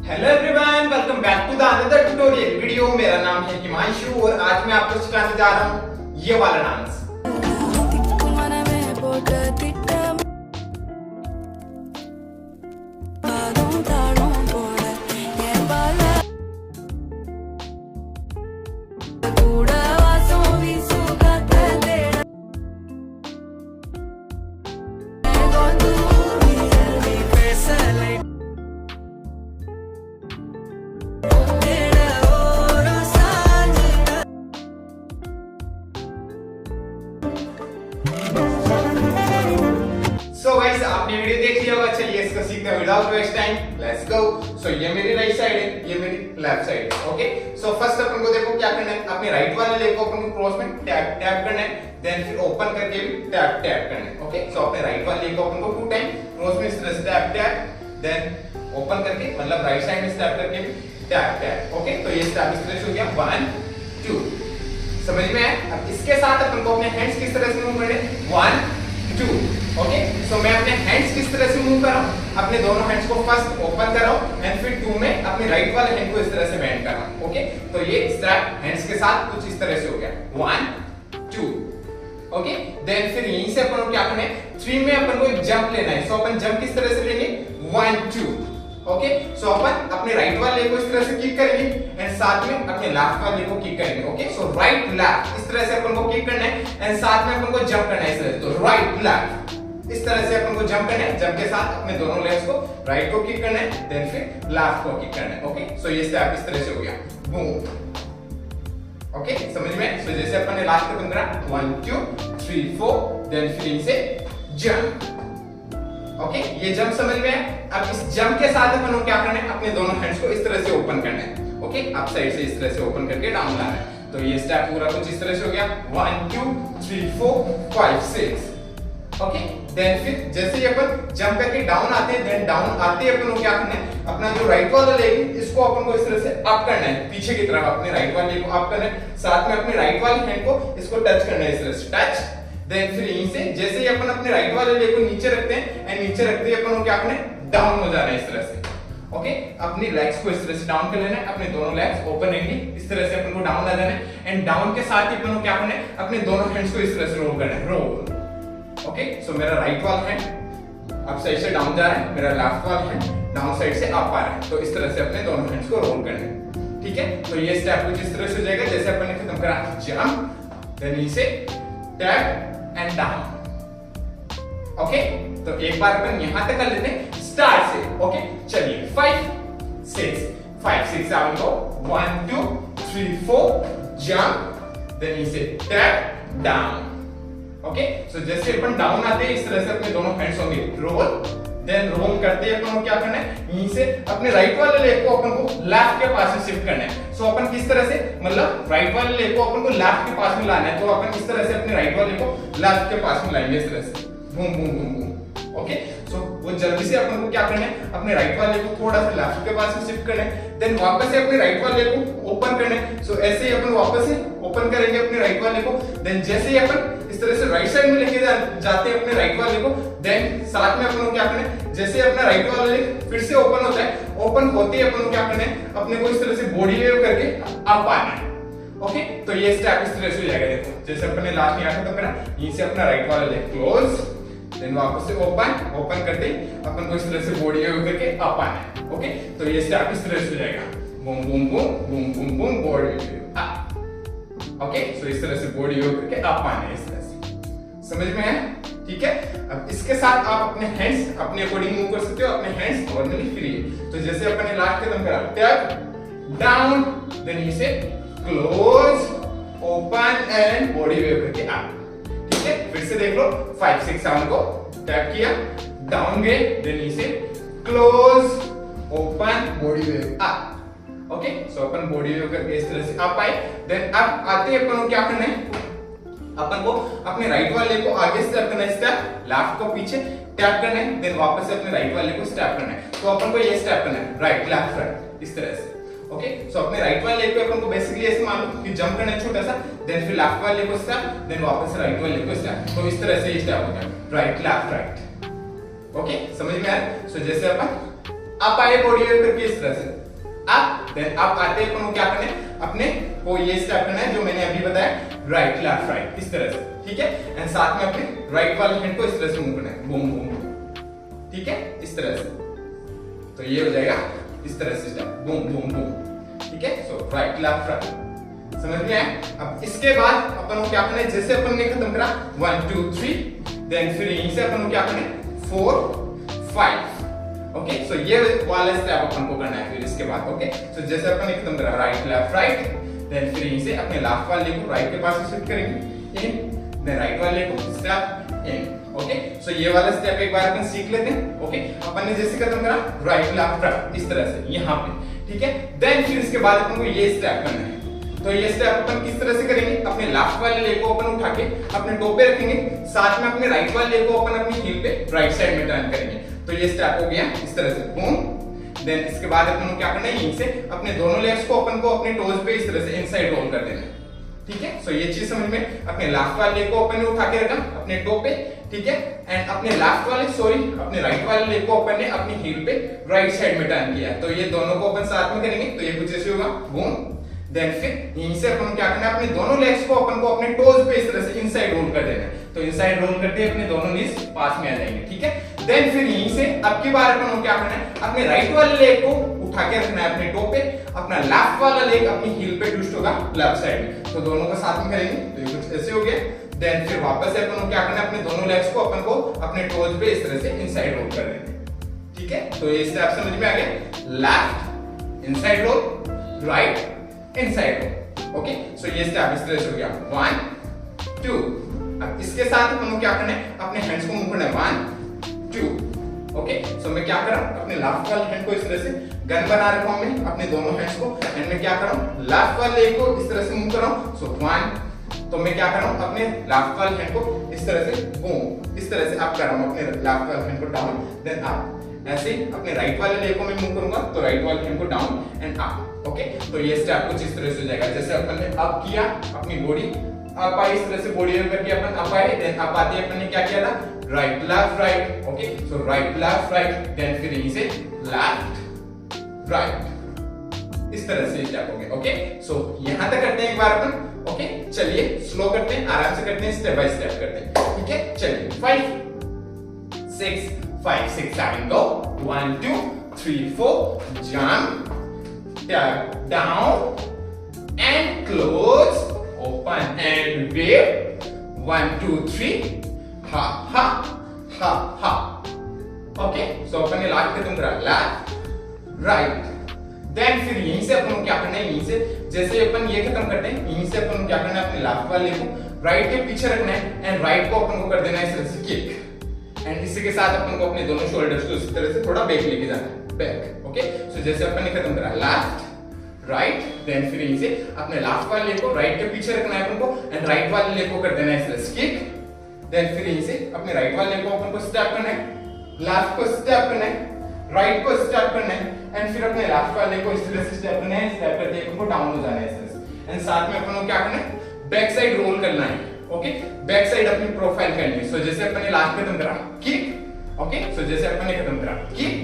Hello everyone, welcome back to the another tutorial video. मेरा नाम है हिमांशु और आज मैं आपको सिखाने जा रहा हूँ ये वाला डांस। सो गाइस, आपने वीडियो देख लिया होगा। चलिए इसको सीखते हैं without waste time. Let's go. So ये मेरी राइट साइड है, ये मेरी लेफ्ट साइड है। ओके, सो फर्स्ट अपन को देखो क्या करना है। अपने राइट वाले लेग को अपन को क्रॉस में टैप टैप करना है, देन फिर ओपन करके भी टैप टैप करना है। ओके, सो अपने राइट वाले लेग को अपन को 2 टाइम क्रॉस में इस तरह से टैप टैप, देन ओपन करके मतलब राइट साइड में टैप करके भी टैप टैप। ओके, तो ये स्टेप इस तरह से हो गया 1 2। समझ में आया? अब इसके साथ अपन को अपने हैंड्स किस तरह से मूव करने 1 2। ओके, सो मैं अपने हैंड्स किस तरह से मूव कर रहा हूं, अपने दोनों हैंड्स को फर्स्ट ओपन कर रहा हूं एंड फिर 2 में अपने राइट वाले हैंड को इस तरह से बेंड कर रहा हूं। ओके, तो ये स्टेप हैंड्स के साथ कुछ इस तरह से हो गया 1 2। ओके, देन फिर यहीं से अपन को क्या करना है 3 में अपन को एक जंप लेना है। सो अपन जंप किस तरह से लेंगे 1 2। ओके, सो अपन अपने राइट वाले को इस तरह से किक करेंगे एंड साथ में अपने लेफ्ट वाले को किक करेंगे। ओके, सो राइट लेफ्ट इस तरह से अपन को किक करना है एंड साथ में अपन को जंप करना है इस तरह से। तो राइट लेफ्ट इस तरह से अपन को जंप करना है। जंप के साथ अपने दोनों लेग्स को राइट को किक करना है, देन फिर लेफ्ट को किक करना है। ओके, सो ये स्टेप इस तरह से हो गया बूम। ओके, समझ में? सो जैसे अपन ने लास्ट तक करा 1 2 3 4, देन फिर इसे जंप। ओके, ये जंप समझ में है? अब इस जंप के साथ अपन को क्या करना है, अपने दोनों हैंड्स को इस तरह से ओपन करना है। ओके, अप साइड से इस तरह से ओपन करके डाउन लाना है। तो ये स्टेप पूरा कुछ इस तरह से हो गया 1 2 3 4 5 6। ओके, देन फिर जैसे ही अपन जंप करके डाउन आते हैं, देन डाउन आते ही अपन को क्या करना है, अपना जो राइट वाला लेग है इसको अपन को इस तरह से अप करना है, पीछे की तरफ अपने राइट वाले लेग को अप करना है, साथ में अपने राइट वाले हैंड को इसको टच करना है इस तरह से टच। देन फिर यहीं से जैसे ही अपन अपने राइट वाले लेग को नीचे रखते हैं एंड नीचे रखते ही अपन को क्या करना है डाउन हो जाना है इस तरह से। ओके, अपनी लेग्स को इस तरह से डाउन कर लेना है, अपने दोनों लेग्स ओपन रहेंगी, इस तरह से अपन को डाउन आ जाना है एंड डाउन के साथ ही अपन को क्या करना है, अपने दोनों हैंड्स को इस तरह से रोल करना है रोल। ओके, सो मेरा राइट वाला हैंड अप साइड से डाउन जा रहा है, मेरा लेफ्ट वाला हैंड डाउन साइड से अप आ रहा है। तो इस तरह से अपने दोनों हैंड्स को रोल करना है। ठीक है, तो ये स्टेप कुछ इस तरह से हो जाएगा जैसे अपन ने खत्म करा जंप, देन इसे टैप एंड डाउन। ओके, तो एक बार अपन यहां तक कर लेते हैं स्टार्ट से। ओके, चलिए 5 6 7 को 1 2 3 4 जंप, देन इसे टैप डाउन। ओके, सो जैसे अपन डाउन आते हैं इस तरह से अपने दोनों हैंड्स होंगे रोल, देन रोल करते हैं अपन को क्या करना है, यहीं से अपने राइट वाले लेग को अपन को लेफ्ट के पास में शिफ्ट करना है। सो अपन किस तरह से मतलब राइट वाले लेग को अपन को लेफ्ट के पास में लाना है। तो अपन इस तरह से अपने राइट वाले को लेफ्ट के पास में लाएंगे इस तरह से boom boom boom boom. Okay, so वो जल्दी से अपन को क्या करना है, अपने राइट वाले को थोड़ा सा लेफ्ट के पास में शिफ्ट करना है, देन वापस से अपने राइट वाले को ओपन करना है। सो ऐसे ही अपन वापस से ओपन करेंगे अपने राइट वाले को, देन जैसे ही अपन इस तरह से राइट साइड में लेके जाते हैं अपने राइट वाले को, देन साथ में अपन को क्या करना है, जैसे अपना राइट वाला लेग फिर से ओपन होता है, ओपन होते ही अपन को क्या करना है, अपने को इस तरह से बॉडी वेव करके अप आना है। ओके, तो ये स्टेप इस तरह से हो जाएगा। देखो जैसे अपन ने लास्ट में आया था तो करा यहीं से अपना राइट वाला लेग क्लोज, देन वापस से ओपन करते अपन को इस तरह से बॉडी वेव करके अप आना है। ओके, तो ये स्टेप इस तरह से हो जाएगा boom boom boom boom boom boom body wave up. Okay, so इस तरह से बॉडी वेव करके अप आना है इस तरह से। समझ में आया? ठीक है, अब इसके साथ आप अपने हैंड्स अपने अकॉर्डिंग मूव कर सकते हो। अपने हैंड्स नॉर्मली फ्री है। तो जैसे अपन ने लास्ट खत्म करा टैप डाउन, देन इसे close open and body wave करके अप। ठीक है, फिर से देख लो 5 6 7 को टैप किया, डाउन गए, देन इसे close open body wave up. Okay, so अपन बॉडी वेव करके इस तरह से अप आए, देन अप आते अपन को क्या करना है, अपन को अपने राइट वाले को आगे स्टेप करना है, स्टेप लेफ्ट को पीछे टैप करना है, देन वापस से अपने राइट वाले को स्टेप करना है। तो अपन को ये स्टेप करना है राइट लेफ्ट राइट इस तरह से। ओके, सो अपने राइट वाले लेग को अपन को बेसिकली ऐसे मान लो कि जंप करना है छोटा सा, देन फिर लेफ्ट वाले को स्टेप, देन वापस से राइट वाले को स्टेप। तो इस तरह से ये स्टेप होता है राइट लेफ्ट राइट। ओके, समझ में आया? सो जैसे अपन अप आए बॉडी वेव करके इस तरह से अप, देन अप आते हैं अपन को क्या करना है, अपने को ये स्टेप करना है जो मैंने अभी बताया, राइट लेफ्ट राइट इस तरह से, ठीक है। एंड साथ में अपने राइट वाले हैंड को इस तरह से मूव करना है, बूम बूम, ठीक है, इस तरह से। तो ये हो जाएगा इस तरह से स्टेप, बूम बूम बूम, ठीक है। सो राइट लेफ्ट राइट, समझ में आया। अब इसके बाद अपन को क्या करना है, जैसे अपन ने खत्म करा 1 2 3, देन फिर यहीं से अपन को क्या करना है 4 5, ओके। सो ये वाला स्टेप अपन को करना है फिर इसके बाद, ओके। सो जैसे अपन ने खत्म करा राइट लेफ्ट राइट, देन फिर यहीं से अपने लेफ्ट वाले को राइट के पास शिफ्ट करेंगे, इन, देन राइट वाले को स्टेप इन, ओके। सो ये वाला स्टेप एक बार अपन सीख लेते हैं, ओके। अपन ने जैसे खत्म करा राइट लेफ्ट राइट इस तरह से यहाँ पे, ठीक है। देन फिर इसके बाद अपन को ये स्टेप करना है। तो ये स्टेप अपन किस तरह से करेंगे, अपने लेफ्ट वाले लेग को अपन उठा के अपने टो पे रखेंगे, साथ में अपने राइट वाले लेग को अपन अपनी हील पे राइट साइड में टर्न करेंगे। तो ये स्टेप हो गया इस तरह से, बूम। देन इसके बाद अपन को क्या करना है, यहीं से अपने दोनों लेग्स को अपन को अपने टोज पे इस तरह से इनसाइड रोल कर देना है, ठीक है। सो ये चीज समझ में, अपने लेफ्ट वाले लेग को अपन ने उठा के रखा अपने टो पे, ठीक है। एंड अपने लेफ्ट वाले अपने राइट वाले लेग को अपन ने अपनी हील पे राइट साइड में टर्न किया। तो ये दोनों को अपन साथ में करेंगे, तो ये कुछ ऐसे होगा, बूम। देन फिर यहीं से अपन क्या करना है, अपने दोनों लेग्स को अपन को अपने टोज पे इस तरह से इनसाइड रोल कर देना है। तो इनसाइड रोल करते हैं अपने दोनों नीज पास में आ जाएंगे, ठीक है। देन फिर यहीं से अब की बार अपन को क्या करना है, अपने राइट वाले लेग को उठा के रखना है अपने टो पे, अपना लेफ्ट वाला लेग अपनी हील पे ट्विस्ट होगा लेफ्ट साइड में। तो दोनों को साथ में करेंगे, तो ये कुछ ऐसे हो गया। देन फिर वापस से अपन को क्या करना है, अपने दोनों लेग्स को अपन को अपने टोज पे इस तरह से इनसाइड रोल कर देंगे, ठीक है। तो ये स्टेप समझ में आ गया, left inside roll, right inside roll, okay. So ये स्टेप इस तरह से हो गया 1 2। अब इसके साथ अपन को क्या करना है, अपने हैंड्स को मूव करना है 1 2, ओके। सो मैं क्या कर रहा हूं, अपने लेफ्ट वाले हैंड को इस तरह से गन बना रखा हूं मैं अपने दोनों हैंड्स को, एंड मैं क्या कर रहा हूं, लेफ्ट वाले लेग को इस तरह से मूव कर रहा हूं। सो 1, तो मैं क्या कर रहा हूं, अपने लेफ्ट वाले हैंड को इस तरह से बूम इस तरह से अप कर रहा हूं, अपने लेफ्ट वाले हैंड को डाउन देन अप। ऐसे ही अपने राइट वाले लेग को मैं मूव करूंगा, तो राइट वाले हैंड को डाउन एंड अप, ओके। तो ये स्टेप कुछ इस तरह से हो जाएगा, जैसे अपन ने अप किया, अपनी बॉडी अप आई, इस तरह से बॉडी वेव करके अपन अप आए, देन अप आते अपन ने क्या किया था, राइट लेफ्ट राइट, ओके। सो राइट लेफ्ट राइट, देन फिर यहीं से लेफ्ट राइट इस तरह से स्टेप हो गए, ओके। सो यहां तक करते हैं एक बार अपन, ओके। चलिए स्लो करते हैं, आराम से करते हैं, स्टेप बाय स्टेप करते हैं, ठीक है। चलिए 5 6 5 6 7 go 1 2 3 4 jump, tap down and close, open and wave 1 2 3 ha ha ha ha, okay. So अपन ने लास्ट खत्म करा, लेफ्ट राइट। देन फिर यहीं से अपन को क्या करना है, यहीं से जैसे अपन ये खत्म करते हैं, यहीं से अपन को क्या करना है, अपने लेफ्ट वाले को राइट के पीछे रखना है, एंड राइट को अपन को कर देना है इस तरह से किक, एंड इसी के साथ अपन को अपने दोनों शोल्डर्स को इस तरह से थोड़ा बैक लेके जाना है, बैक, ओके। सो जैसे अपन ने खत्म करा लेफ्ट राइट, देन फिर यहीं से अपने लेफ्ट वाले को राइट के पीछे रखना है अपन को, एंड राइट वाले लेग को कर देना है इस तरह से किक। देन फिर यहीं से अपने राइट वाले को अपन को स्टेप करना है, लेफ्ट को स्टेप करना है, राइट को स्टेप करना है, एंड फिर अपने लेफ्ट वाले को इस तरह से स्टेप करना है, स्टेप करते अपन को डाउन हो जाना है इस तरह से, एंड साथ में अपन को क्या करना है, बैक साइड रोल करना है, ओके। बैक साइड अपनी प्रोफाइल करनी है। सो जैसे अपन ने लास्ट खत्म करा किक, ओके। सो जैसे अपन ने खत्म करा किक,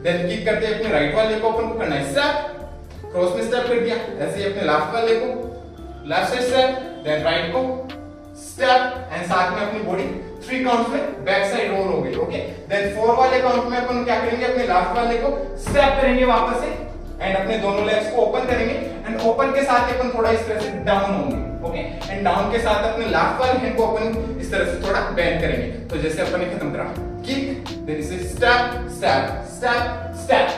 देन किक करते अपने राइट वाले को अपन को करना है स्टेप, क्रॉस में स्टेप कर दिया, ऐसे ही अपने लेफ्ट वाले को left side step, then right को स्टेप, एंड साथ में अपनी बॉडी 3 काउंट्स में बैक साइड रोल हो गई, ओके। देन 4 वाले काउंट में अपन क्या करेंगे, अपने लेफ्ट वाले को स्टेप करेंगे वापस से, एंड अपने दोनों लेग्स को ओपन करेंगे, एंड ओपन के साथ अपन थोड़ा इस तरह से डाउन होंगे, ओके। एंड डाउन के साथ अपने लेफ्ट वाले हैंड को अपन इस तरह से थोड़ा बेंड करेंगे। तो जैसे अपन ने खत्म करा किक, देन इसे step step step step,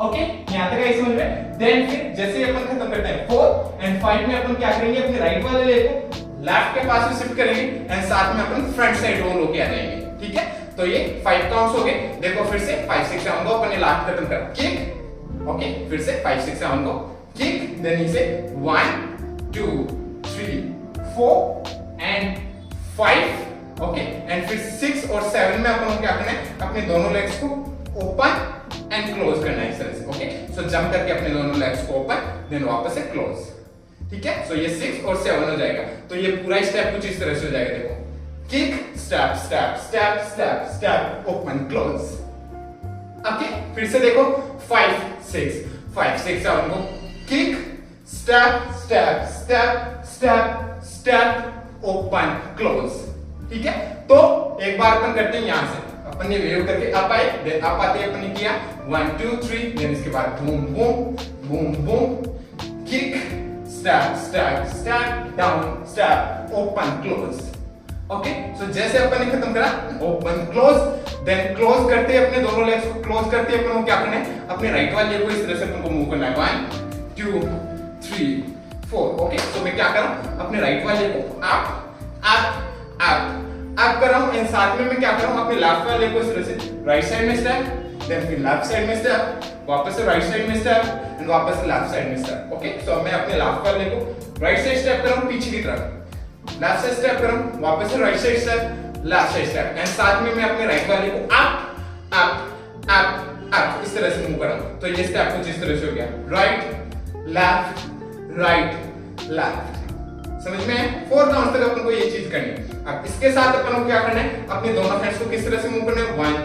okay. यहां तक आई समझ में। देन फिर जैसे अपन खत्म करते हैं 4 एंड 5 में अपन क्या करेंगे, अपने राइट वाले लेग को लेफ्ट के पास में शिफ्ट करेंगे, एंड साथ में अपन फ्रंट साइड रोल होके आ जाएंगे, ठीक है। तो ये 5 काउंट्स हो गए। देखो फिर से 5 6 7 को अपन ने लास्ट खत्म करा किक, ओके। फिर से 5 6 7 को किक, देन इसे 1 2 3 4 एंड 5, ओके। एंड फिर 6 और 7 में अपन को क्या करना है, अपने दोनों लेग्स को ओपन एंड क्लोज करना है इस तरह से, ओके। सो जंप करके अपने दोनों लेग्स को ओपन, देन वापस से क्लोज, ठीक है। सो ये 6 और 7 हो जाएगा। तो ये पूरा स्टेप कुछ इस तरह से हो जाएगा, देखो kick step step step step step open close, okay फिर से देखो 5 6 5 6 7 को kick step step step step step open close. ठीक है, तो एक बार अपन करते हैं यहां से, अपन ने वेव करके अप आए, देन अप आते अपन ने किया 1 2 3, देन इसके बाद boom boom boom boom kick step step step down step open close. Okay so जैसे अपन ने खत्म करा ओपन क्लोज, देन क्लोज करते अपने दोनों लेग्स को क्लोज करते अपन को क्या करना है, अपने राइट वाले लेग को इस तरह से अपन को मूव करना है 1 2 3 4। ओके सो मैं क्या कर रहा हूं, अपने राइट वाले को अप अप अप अप कर रहा हूं, एंड साथ में मैं क्या कर रहा हूं, अपने लेफ्ट वाले को इस तरह से राइट साइड में स्टेप, देन फिर लेफ्ट साइड में स्टेप, वापस से राइट साइड में स्टेप एंड वापस से लेफ्ट साइड में स्टेप। ओके सो मैं अपने लेफ्ट वाले को राइट साइड स्टेप कर रहा हूं पीछे की तरफ, लेफ्ट साइड स्टेप कर रहा हूं, वापस से right side step, left side step, and साथ में मैं अपने राइट वाले को अप अप अप अप इस तरह से मूव कर रहा हूं। तो ये स्टेप कुछ इस तरह से हो गया, राइट लेफ्ट लेफ्ट। समझ में? 4 काउंट तक अपन को ये चीज करनी है। अब इसके साथ अपन को क्या करना है, अपने दोनों हैंड्स को किस तरह से मूव करना है 1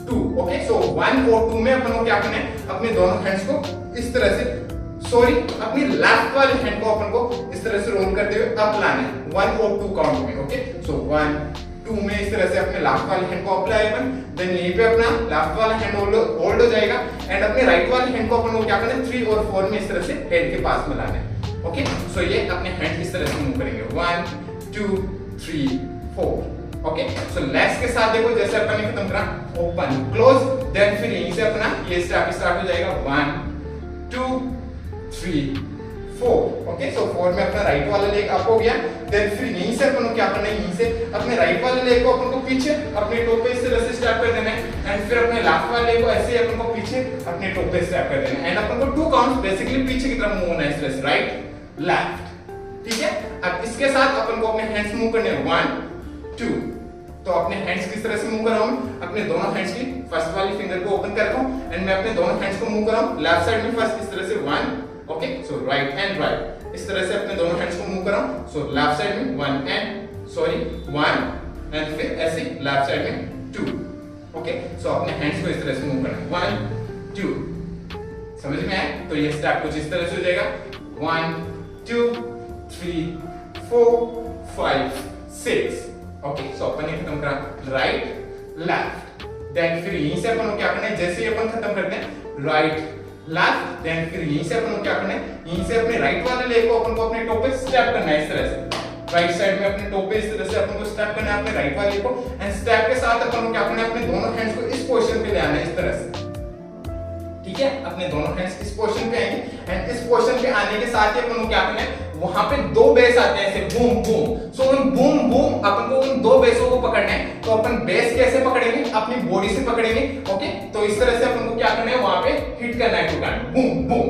2। ओके सो 1 और 2 में अपन को क्या करना है, अपने दोनों हैंड्स को इस तरह से, सॉरी अपनी लेफ्ट वाले हैंड को अपन को इस तरह से रोल करते हुए अप लाना है 1 और 2 काउंट में। ओके सो 1 2 में इस तरह से अपने लेफ्ट वाले हैंड को अप लाए अपन, देन यहीं पे अपना लेफ्ट वाला हैंड होल्ड हो जाएगा, एंड अपने राइट वाले हैंड को अपन को क्या करना है 3 और 4 में इस तरह से हेड के पास में लाना है। ओके सो ये अपने हैंड इस तरह से मूव करेंगे 1 2 3 4। ओके सो लेग्स के साथ देखो जैसे अपन ने खत्म करा ओपन क्लोज, देन फिर यहीं से अपना ये स्टेप स्टार्ट हो जाएगा 1 2 3 4। ओके सो 4 में अपना राइट वाला लेग अप हो गया, देन फिर यहीं से अपन को क्या करना है, यहीं से अपने राइट वाले लेग को अपन को पीछे अपने टो पे इस तरह से स्टेप कर देना है, एंड फिर अपने लेफ्ट वाले लेग को ऐसे ही अपन को पीछे अपने टो पे स्टेप कर देना है, एंड अपन को 2 काउंट्स बेसिकली पीछे की तरफ मूव होना है इस तरह से राइट लेफ्ट। ठीक है, अब इसके साथ अपन को अपने हैंड्स मूव करने हैं 1 2। तो अपने हैंड्स किस तरह से मूव कर रहा हूं, अपने दोनों हैंड्स की फर्स्ट वाली फिंगर को ओपन कर रहा हूं, एंड मैं अपने दोनों हैंड्स को मूव कर रहा हूं लेफ्ट साइड में फर्स्ट इस तरह से 1। Okay so right and right इस तरह से अपने दोनों हैंड्स को मूव कर रहा हूं, सो लेफ्ट साइड में 1 एंड फिर ऐसे लेफ्ट साइड में 2। ओके सो अपने हैंड्स को इस तरह से मूव करना है 1 2। समझ में आया? तो ये स्टेप कुछ इस तरह से हो जाएगा 1 2 3 4 5 6। ओके सो अपन ने खत्म करा राइट लेफ्ट, देन फिर यहीं से अपन को क्या करना है, जैसे ही अपन खत्म करते हैं राइट लेफ्ट, देन फिर यहीं से अपन को क्या करना है, यहीं से अपने राइट वाले लेग को अपन को अपने टो पे स्टेप करना है इस तरह से राइट साइड में अपने टो पे इस तरह से अपन को स्टेप करना है अपने राइट वाले को, एंड स्टेप के साथ अपन को क्या करना है, अपने दोनों हैंड्स को इस पोजीशन पे ले आना है इस तरह से। ठीक है, अपने दोनों हैंड्स इस पोजीशन पे आएंगे, एंड इस पोजीशन पे आने के साथ ही अपन को क्या करना है, वहां पे 2 बेस आते हैं ऐसे बूम बूम। सो उन बूम बूम अपन को उन 2 बेसों को पकड़ना है, तो अपन बेस कैसे पकड़ेंगे, अपनी बॉडी से पकड़ेंगे। ओके तो इस तरह से अपन को क्या करना है, वहां पे हिट करना है 2 टाइम बूम बूम।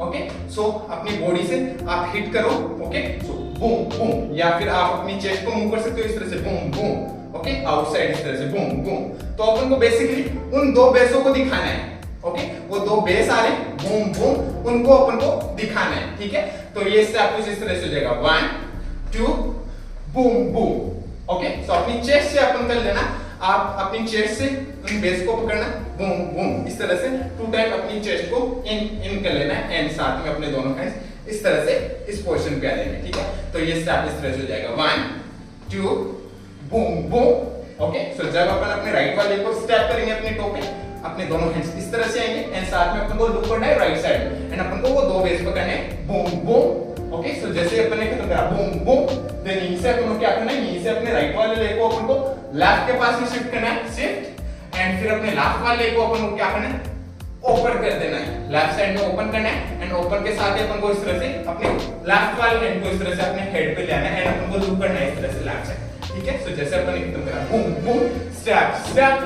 ओके सो अपनी बॉडी से आप हिट करो। ओके सो बूम बूम, या फिर आप अपनी चेस्ट को मूव कर सकते हो इस तरह से बूम बूम। ओके आउटसाइड इस तरह से बूम बूम। तो अपन को बेसिकली उन 2 बेसों को दिखाना है। ओके वो 2 बेस आ रहे बूम बूम, उनको अपन को दिखाना है। ठीक है, तो ये स्टेप कुछ इस तरह से हो जाएगा 1 2 बूम बूम। ओके सो अपनी चेस्ट से अपन कर लेना, आप अपनी चेस्ट से उन बेस को पकड़ना बूम बूम इस तरह से 2 टाइम अपनी चेस्ट को इन कर लेना है, एंड साथ में अपने दोनों हैंड्स इस तरह से इस पोजीशन पे आ जाएंगे। ठीक है, तो ये स्टेप इस तरह से हो जाएगा 1 2 बूम बूम। ओके सो जब अपन अपने राइट वाले को स्टेप करेंगे अपने टो पे, अपने दोनों हैंड्स इस तरह से आएंगे, एंड साथ में अपन को लुक करना है राइट साइड में, एंड अपन को वो 2 बेस पकड़ने हैं बूम बूम। ओके सो जैसे अपन ने खत्म करा बूम बूम, देन यहीं से अपन को क्या करना है, यहीं से अपने राइट वाले लेग को अपन को लेफ्ट के पास में शिफ्ट करना है शिफ्ट, एंड फिर अपने लेफ्ट वाले लेग को अपन को क्या करना है, ओपन कर देना है, लेफ्ट साइड में ओपन करना है, एंड ओपन के साथ ही अपन को इस तरह से अपने लेफ्ट वाले हैंड को इस तरह से अपने हेड पे ले आना है, एंड अपन को लुक करना है इस तरह से लेफ्ट साइड। ठीक है, सो जैसे अपन ने खत्म करा boom boom step step.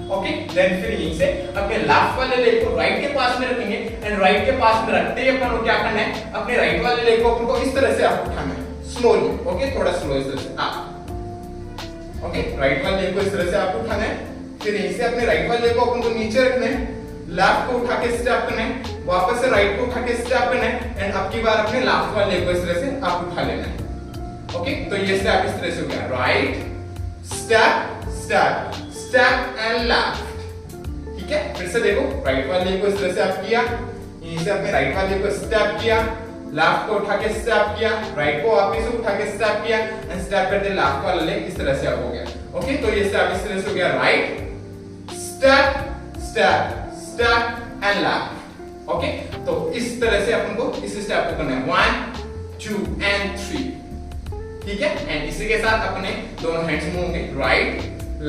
Okay then फिर यहीं से अपने लेफ्ट वाले लेग को राइट के पास में रखेंगे, एंड राइट के पास में रखते ही अपन को क्या करना है, अपने राइट वाले लेग को अपन को इस तरह से आप उठाना है स्लोली। ओके थोड़ा स्लो इस तरह से आप। ओके राइट वाले लेग को इस तरह से आप उठाना है, फिर यहीं से अपने राइट वाले लेग को अपन को नीचे रखना है, लेफ्ट को उठा के स्टेप करना है, वापस से राइट को उठा के स्टेप करना है, एंड अब की बार अपने लेफ्ट वाले लेग को इस तरह से आप उठा लेना है। ओके तो ये स्टेप इस तरह से हो गया right step step step and left. ठीक है, फिर से देखो, राइट वाले को इस तरह से आप किया, यहीं से अपने राइट वाले को स्टेप किया, लेफ्ट को उठा के स्टेप किया, राइट को वापस उठा के स्टेप किया एंड स्टेप करते लेफ्ट वाला लेग इस तरह से अब हो गया। ओके, तो ये स्टेप इस तरह से हो गया, right step step step and left. Okay, तो इस तरह से अपन को इस स्टेप को करना है 1 2 एंड 3, ठीक है। एंड इसी के साथ अपने दोनों हैंड्स मूव होंगे, right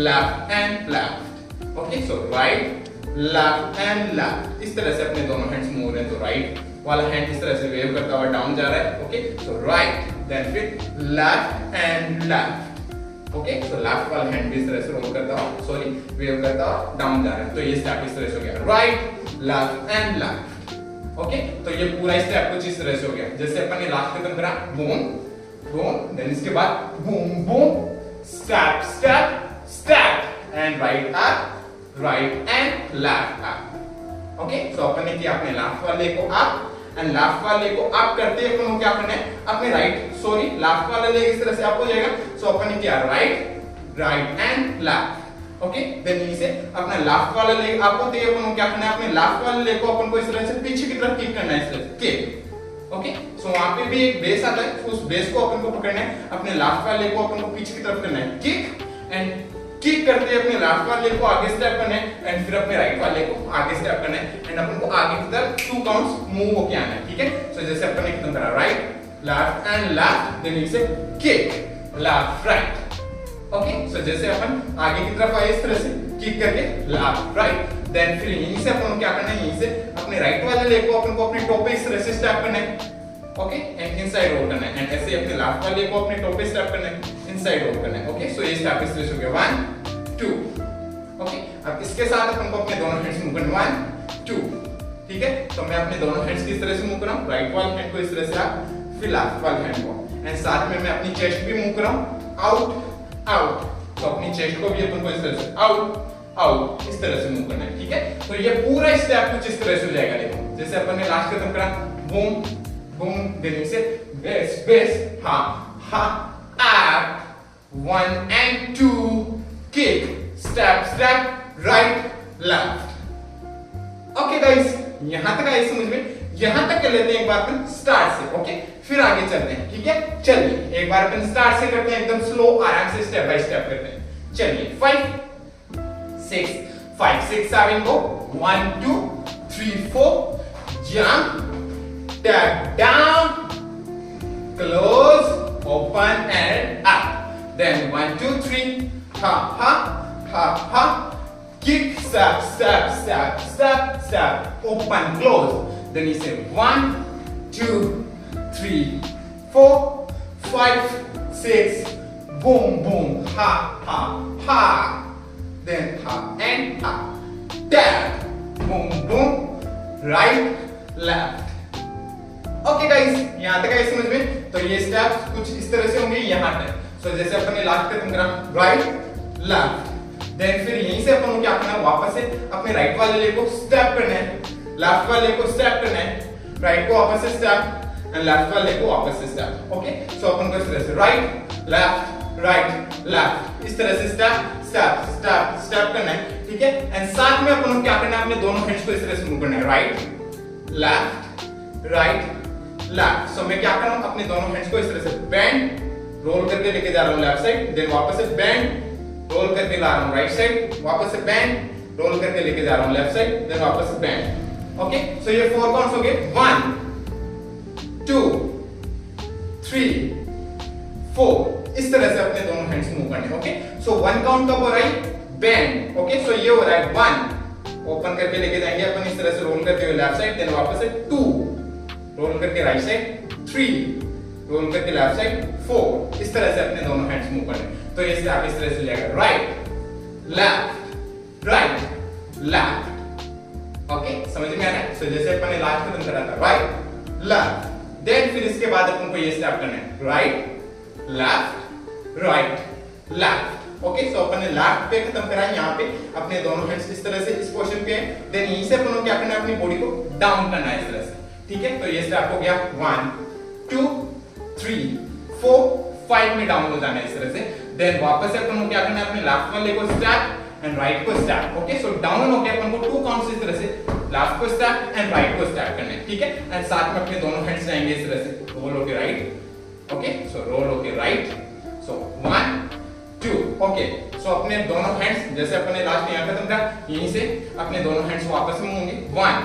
left and left. Okay, so right left and left, इस तरह से अपने दोनों हैंड्स मूव हो रहे हैं। तो राइट वाला हैंड इस तरह से वेव करता हुआ डाउन जा रहा है। ओके, सो राइट, देन फिर left and left. Okay, so left वाला हैंड भी इस तरह से रोल करता हुआ, सॉरी वेव करता हुआ डाउन जा रहा है। तो ये स्टेप इस तरह से हो गया, right left and left. Okay, तो ये पूरा स्टेप कुछ इस तरह से हो गया, जैसे अपन ने लास्ट खत्म करा, बूम बूम, देन इसके बाद boom boom, step step step and right up, right and left up. Okay, so अपन ने किया अपने लेफ्ट वाले को अप एंड लेफ्ट वाले को अप करते अपन को क्या करना है, अपने राइट सॉरी लेफ्ट वाला लेग इस तरह से अप हो जाएगा। सो अपन ने किया right right and left. Okay, then यहीं से अपना लेफ्ट वाला लेग अप होते ही अपन को क्या करना है, अपने लेफ्ट वाले लेग को अपन को इस तरह से पीछे की तरफ किक करना है, इस तरह से किक। ओके, सो वहां पे भी एक बेस आता है, उस बेस को अपन को पकड़ना है, अपने लेफ्ट वाले को अपन को पीछे की तरफ करना है, किक एंड किक करते अपने लेफ्ट वाले को आगे स्टेप करना है एंड फिर अपने राइट वाले को आगे स्टेप करना है एंड अपन को आगे की तरफ 2 काउंट्स मूव होके आना है, ठीक है। सो जैसे अपन ने खत्म करा, right left and left, then इसे kick left right. Okay, so जैसे अपन आगे की तरफ आए इस तरह से किक करके लेफ्ट राइट, देन फिर यहीं से अपन को क्या करना है, यहीं से अपने राइट वाले लेग को अपन को अपने टो पे इस तरह से स्टेप करना है। ओके, एंड इनसाइड रोल करना है एंड ऐसे अपने लेफ्ट वाले को अपने टो पे स्टेप करना है, इनसाइड रोल करना है। ओके, सो ये स्टेप इस तरह से हो गया 1 2। ओके, अब इसके साथ अपन को अपने दोनों हैंड्स मूव करना 1 2, ठीक है। तो मैं अपने दोनों हैंड्स किस तरह से मूव कर रहा हूं, राइट वाले हैंड को इस तरह से आप, फिर लेफ्ट वाले हैंड को, एंड साथ में मैं अपनी चेस्ट भी मूव कर रहा हूं आउट आउट। तो अपनी चेस्ट को भी अपन को इस तरह से आउट आउट इस तरह से मूव करना है, ठीक है। तो ये पूरा स्टेप कुछ इस तरह से हो जाएगा, देखो जैसे अपन ने लास्ट खत्म करा, बूम बूम, देन से बेस बेस, हा हा up 1 and 2, kick step step right left. Okay guys, यहां तक आए समझ में, यहां तक कर लेते हैं एक बार अपन स्टार्ट से। ओके, फिर आगे चलते हैं, ठीक है। चलिए एक बार अपन स्टार्ट से करते हैं, एकदम स्लो आराम से स्टेप बाय स्टेप करते हैं। चलिए 5 6 5 6 7 गो, 1 2 3 4, jump tap down, close, open and up, then 1 2 3, ha ha ha ha, kick step step step step step, open close, then you say 1 2 3 4 5 6, boom boom, ha ha ha, then ha and ha, tap, boom boom, right left। Okay guys, यहां तक आए समझ में। तो ये steps कुछ इस तरह से होंगे यहां तक। सो जैसे अपन ने लास्ट खत्म करा, राइट लेफ्ट, देन फिर यहीं से अपन को क्या करना है, वापस से अपने राइट वाले लेग को स्टेप करना है, लेफ्ट वाले को स्टेप करना है, राइट को वापस से स्टेप एंड लेफ्ट वाले को वापस से स्टेप। ओके, सो अपन को इस तरह से राइट लेफ्ट इस तरह से स्टेप स्टेप स्टेप स्टेप करना है, ठीक है। एंड साथ में अपन को क्या करना है, अपने दोनों हैंड्स को इस तरह से मूव करना है, राइट लेफ्ट लेफ्ट। सो मैं क्या कर रहा हूं, अपने दोनों हैंड्स को इस तरह से बेंड रोल करके लेके जा रहा हूं लेफ्ट साइड, देन वापस से बेंड रोल करके ला रहा हूं राइट साइड, वापस से बेंड रोल करके लेके जा रहा हूं लेफ्ट साइड, देन वापस से बेंड। ओके, सो ये 4 काउंट्स हो गए, 1 2 3 4, इस तरह से अपने दोनों हैंड्स मूव करने। ओके, सो 1 काउंट कब हो रहा है, बेंड। ओके, सो ये हो रहा है 1, ओपन करके लेके जाएंगे अपन इस तरह से रोल करते हुए लेफ्ट साइड, देन वापस से 2 रोल करके राइट साइड, 3 रोल करके लेफ्ट साइड, 4, इस तरह से अपने दोनों हैंड्स मूव करने। तो इससे आप इस तरह से जाएगा राइट लेफ्ट। ओके, समझ में आ रहा है। सो जैसे अपन ने लास्ट खत्म करा था, राइट लेफ्ट, देन फिर इसके बाद अपन को ये स्टेप करना है, राइट लेफ्ट। ओके, सो अपन ने लेफ्ट पे खत्म करा, यहाँ पे अपने दोनों हैंड्स इस तरह से इस पोजीशन पे है, देन यहीं से अपन को क्या करना है, अपनी बॉडी को डाउन करना है इस तरह से, ठीक है। तो ये स्टेप हो गया 1 2 3 4 5 में डाउन हो जाना है इस तरह से। देन वापस से अपन को क्या करना है, अपने लेफ्ट वाले को स्टेप एंड राइट को स्टैप। ओके, सो डाउन हो गया अपन को 2 काउंट्स इस तरह से, लेफ्ट को स्टैप एंड राइट को स्टैप करना है, ठीक है। एंड साथ में अपने दोनों हैंड्स जाएंगे इस तरह से, रोल होके राइट, ओके, सो रोल होके राइट, सो 1 2, ओके। सो अपने दोनों हैंड्स जैसे अपने लास्ट यहाँ खत्म था, यहीं से अपने दोनों हैंड्स वापस मूव होंगे 1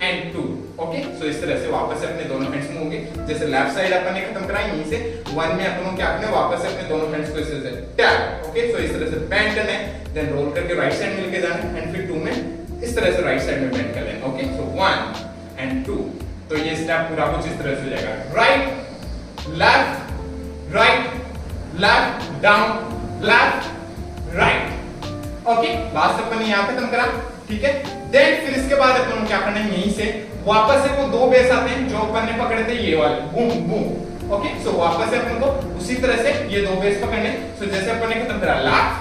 एंड 2, ओके। सो इस तरह से वापस से अपने दोनों हैंड्स मूव होंगे, जैसे लेफ्ट साइड अपन ने खत्म करा, यहीं से 1 में अपन क्या करना है, वापस से अपने दोनों हैंड्स को इस तरह से टैप, ओके। सो इस तरह से बेंड करना है, देन रोल करके राइट साइड मिलके जाना है एंड फिर 2 में इस तरह से राइट साइड में बेंड कर लेना, ओके। सो 1 एंड 2, तो ये स्टेप पूरा कुछ इस तरह से हो जाएगा, right left down left right, okay. Last अपन ने यहां खत्म करा, ठीक है। देन फिर इसके बाद अपन क्या करना है, यहीं से वापस से वो 2 बेस आते हैं जो अपन ने पकड़े थे, ये वाले बूम बूम, ओके। सो वापस से अपन को उसी तरह से ये 2 बेस पकड़ने, सो जैसे अपन ने खत्म करा लेफ्ट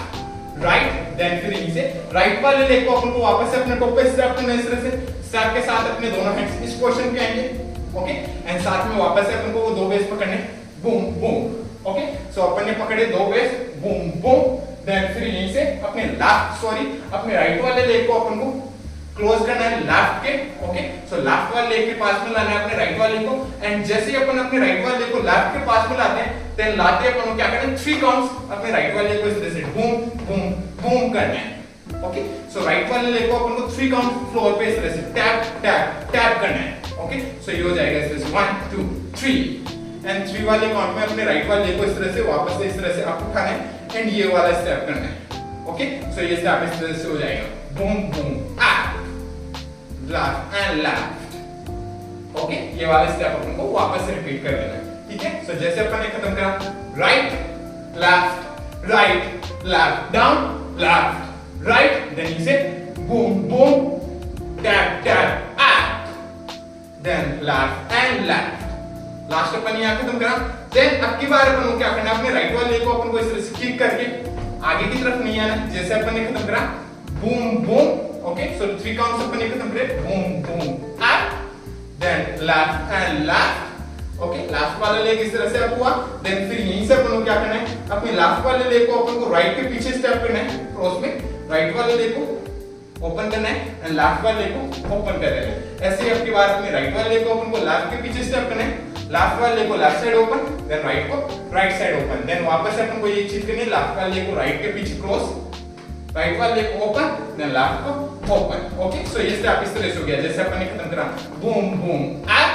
राइट, देन फिर यहीं से राइट वाले लेग को अपन को वापस से अपने टॉप पे स्टेप करना है, इस तरह से स्टेप के साथ अपने दोनों हैंड्स इस पोजीशन पे आएंगे, ओके। एंड साथ में वापस से अपन को वो 2 बेस पकड़ने, बूम बूम, ओके। सो अपन ने पकड़े 2 बेस, बूम बूम, देन फिर यहीं से अपने अपने राइट वाले लेग को अपन को क्लोज करना है लेफ्ट के, ओके। सो लेफ्ट वाले लेग के पास में लाना है अपने राइट वाले को, एंड जैसे ही अपन अपने राइट वाले को लेफ्ट के पास में लाते हैं, देन लाते अपन को क्या करना है, 3 काउंट्स अपने राइट वाले को इस तरह से बूम बूम बूम करना है, ओके। सो राइट वाले लेग को अपन को 3 काउंट फ्लोर पे इस तरह से टैप टैप टैप करना है, ओके। सो ये हो जाएगा इस तरह से 1 2 3, एंड 3 वाले काउंट में अपने राइट वाले को इस तरह से वापस से इस तरह से अप उठाना है एंड ये वाला स्टेप करना है, ओके। सो ये स्टेप इस तरह से हो जाएगा, boom boom up left and left, okay. ये वाला स्टेप अपन को वापस से रिपीट कर देना है, ठीक है। सो जैसे अपन ने खत्म करा, right left down left right, then इसे boom boom tap tap up, then left and left, last अपन यहाँ खत्म करा। देन अब की बार अपन को क्या करना है, अपने राइट वाले को अपन को इस तरह से किक करके आगे की तरफ नहीं आना, जैसे अपन ने खत्म करा boom boom, okay. So 3 counts अपन ने खत्म करे, boom boom up, then left and left, okay. Left वाला लेग इस तरह से अप हुआ, देन फिर यहीं से अपन को क्या करना है, अपने लेफ्ट वाले लेग को अपन को राइट के पीछे स्टेप करना है, क्रॉस में राइट वाले लेग को ओपन करना है एंड लेफ्ट वाले लेग को ओपन कर देना है। ऐसे ही अब की बार अपने राइट वाले लेग को अपन को लेफ्ट के पीछे स्टेप करना है, लेफ्ट वाले को left side open, then right को राइट साइड ओपन, देन वापस अपन को ये चीज करनी है, लेफ्ट वाले को राइट के पीछे क्रॉस, राइट वाले को ओपन, देन लेफ्ट को ओपन, ओके। सो ये स्टेप इस तरह से हो गया, जैसे अपन ने खत्म करा boom boom up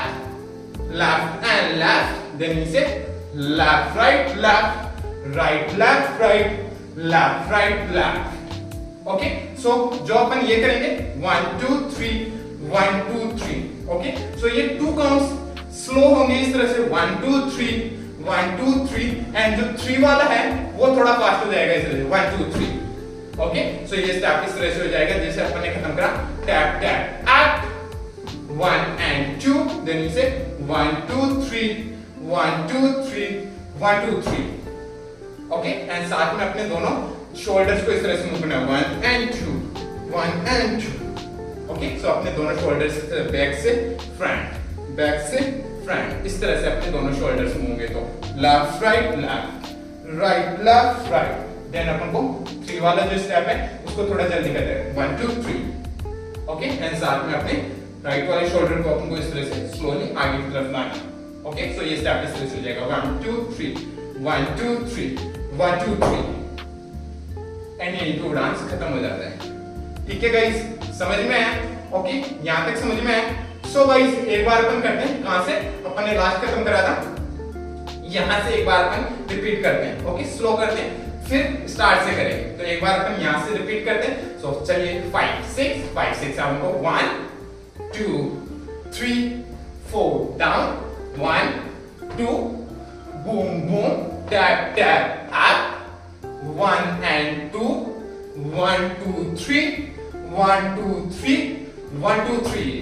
left and left, then इसे left right left left, okay. So जो अपन ये करेंगे 1 2 3 1 2 3, ओके। सो ये 2 काउंट्स स्लो होंगे इस तरह से 1 2 3 1 2 3, एंड जो 3 वाला है वो थोड़ा फास्ट हो जाएगा इस तरह से 1 2 3, ओके। सो ये स्टेप इस तरह से हो जाएगा, जैसे अपन ने खत्म करा tap tap up 1 and 2, then इसे 1 2 3 1 2 3 1 2 3, ओके। एंड साथ में अपने दोनों शोल्डर्स को इस तरह से मूव करना है 1 एंड 2, ओके। सो अपने दोनों शोल्डर्स बैक से फ्रंट इस तरह से अपने दोनों शोल्डर्स मूव होंगे, तो लेफ्ट राइट राइट, देन अपन को 3 वाला जो स्टेप है उसको थोड़ा जल्दी करते हैं 1 2 3, ओके। एंड साथ में अपने राइट वाले शोल्डर को अपन को इस तरह से स्लोली आगे की तरफ लाना, ओके। सो ये स्टेप इस तरह से हो जाएगा 1 2 3 1 2 3 1 2 3, एंड यही पे डांस खत्म हो जाता है, ठीक है गाइस। समझ में आया, ओके। यहां तक समझ में आया। सो गाइस एक बार अपन करते हैं, कहां से अपन ने लास्ट खत्म करा था, यहां से एक बार अपन रिपीट करते हैं, ओके। स्लो करते हैं फिर स्टार्ट से करेंगे, तो एक बार अपन यहां से रिपीट करते हैं। सो चलिए 5 6 7 को 1 2 3 4 down 1 2 boom boom tap tap up 1 and 2 1 2 3 1 2 3 1 2 3,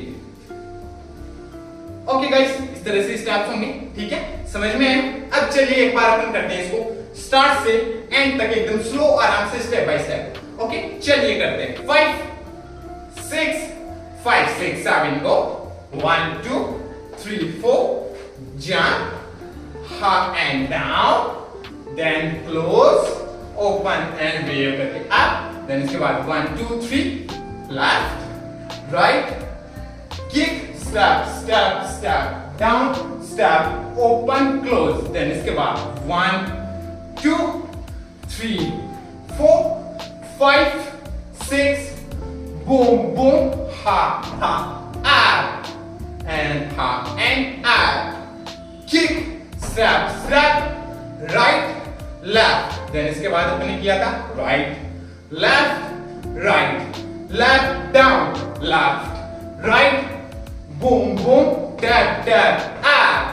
okay guys. इस तरह से स्टेप्स होंगे, ठीक है। समझ में आया? अब चलिए एक बार अपन करते हैं इसको स्टार्ट से एंड तक एकदम स्लो आराम से स्टेप बाय स्टेप, ओके। चलिए करते हैं 5 6 7 go 1 2 3 4 jump up and down, then close open and wave करके up देन इसके बाद 1 2 3 left right kick step step step down step open close, then इसके बाद 1 2 3 4 5 6 boom boom ha ha up and ha and up kick step step right left, then इसके बाद अपने किया था right left down left right boom boom tap tap up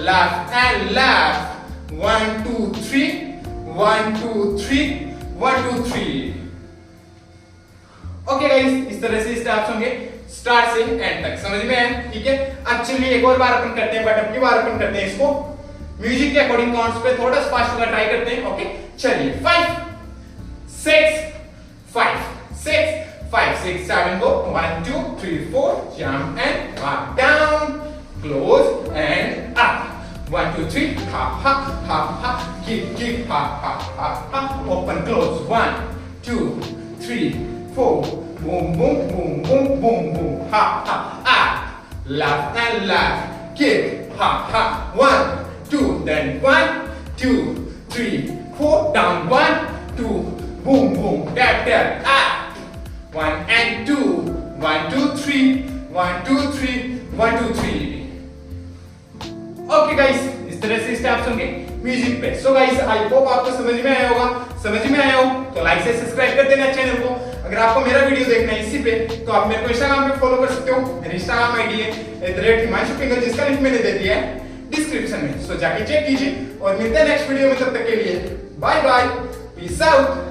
left and left 1 2 3 1 2 3 1 2 3। Okay guys, इस तरह से स्टेप्स होंगे start से एंड तक, समझ में आया? ठीक है, अब चलिए एक और बार अपन करते हैं, बट अब की बार अपन करते हैं इसको म्यूजिक के अकॉर्डिंग काउंट्स पे थोड़ा फास्ट होकर ट्राई करते हैं। ओके चलिए 5 6 5 6 5 6 7 go 1 2 3 4 jump and up down close and up 1 2 3 ha ha ha ha kick ha ha ha ha open close 1 2 3 4 boom boom boom boom boom boom ha ha up left and left kick ha ha 1 2 then 1 2 3 4 down 1 2 boom boom tap tap up 1 and 2 1 2 3 1 2 3 1 2 3। Okay guys, इस तरह से steps होंगे music पे। So guys I hope आपको समझ में आया होगा, समझ में आया हो तो लाइक से सब्सक्राइब कर देना चैनल को। अगर आपको मेरा वीडियो देखना है इसी पे तो आप मेरे को इंस्टाग्राम पे फॉलो कर सकते हो, मेरी इंस्टाग्राम आईडी है @himanshu, जिसका लिंक मैंने दे दिया है डिस्क्रिप्शन में, सो जाके चेक कीजिए और मिलते हैं नेक्स्ट वीडियो में। तब तक के लिए बाय बाय, पीस आउट।